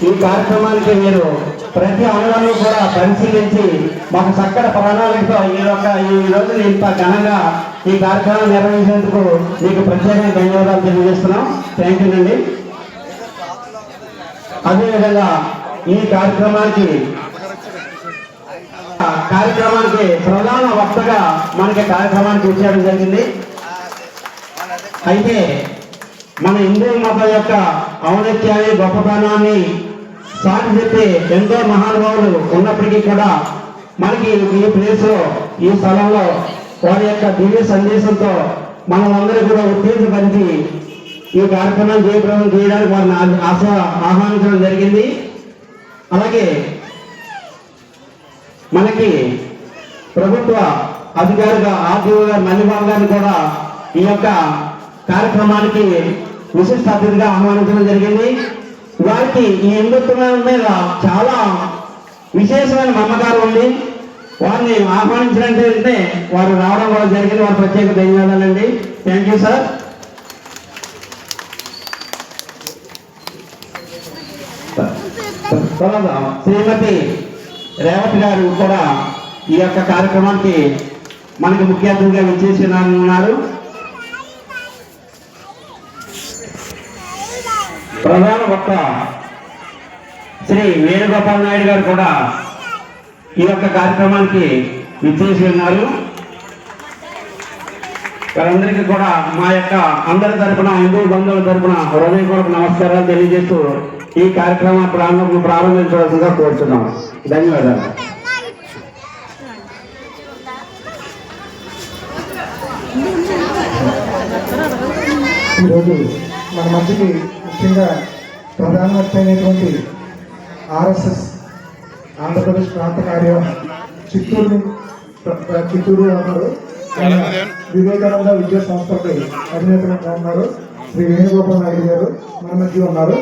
ఈ కార్యక్రమానికి మీరు ప్రతి అంగాన్ని కూడా పరిశీలించి మాకు చక్కటి ప్రణాళికతో ఈ రోజు ఇంత ఘనంగా ఈ కార్యక్రమం నిర్వహించేందుకు మీకు ప్రత్యేకంగా ధన్యవాదాలు తెలియజేస్తున్నాం. థ్యాంక్ యూ అండి. అదేవిధంగా ఈ కార్యక్రమానికి ప్రధాన వక్తగా మనకి కార్యక్రమానికి వచ్చేయడం జరిగింది. అయితే మన హిందూ మతం యొక్క ఔన్నత్యాన్ని గొప్పతనాన్ని సాటి చెప్పి ఎంతో మహానుభావులు ఉన్నప్పటికీ కూడా మనకి ఈ ప్లేస్ లో ఈ స్థలంలో వారి యొక్క దివ్య సందేశంతో మనం అందరూ కూడా ఉత్తేజపరిచి ఈ కార్యక్రమం జయప్రదం చేయడానికి వారిని ఆహ్వానించడం జరిగింది. అలాగే మనకి ప్రభుత్వ అధికారిగా ఆర్టీఓ గారు మల్లిబాబు గారిని కూడా ఈ యొక్క కార్యక్రమానికి విశిష్ట అతిథిగా ఆహ్వానించడం జరిగింది. వారికి ఈ హిందుత్వం మీద చాలా విశేషమైన నమ్మకాలు ఉంది. వారిని ఆహ్వానించినట్లయితే వారు రావడం కూడా జరిగింది. వారి ప్రత్యేక ధన్యవాదాలండి. Thank you sir. Shrimati Revathi garu కూడా ఈ యొక్క కార్యక్రమానికి మనకి ముఖ్య అతిథిగా విచ్చేసి ఉన్నారు. ప్రధాన వక్త శ్రీ వేణుగోపాల్ నాయుడు గారు కూడా ఈ యొక్క కార్యక్రమానికి విచ్చేసి ఉన్నారు. వారందరికీ కూడా మా యొక్క అందరి తరపున హిందూ బంధువుల తరపున హృదయపూర్వక నమస్కారాలు తెలియజేస్తూ ఈ కార్యక్రమం ప్రారంభించవలసిందిగా కోరుతున్నాం. ధన్యవాదాలు. ఈరోజు మన మధ్యకి ముఖ్యంగా ప్రధానమంత్రి అయినటువంటి ఆర్ఎస్ఎస్ ఆంధ్రప్రదేశ్ ప్రాంత కార్యాలయం చిత్తూరు ఉన్నారు. వివేకానంద విద్యా సంస్థకి అధినేతగా ఉన్నారు శ్రీ వేణుగోపాల్ నాయుడు గారు మన మధ్య ఉన్నారు.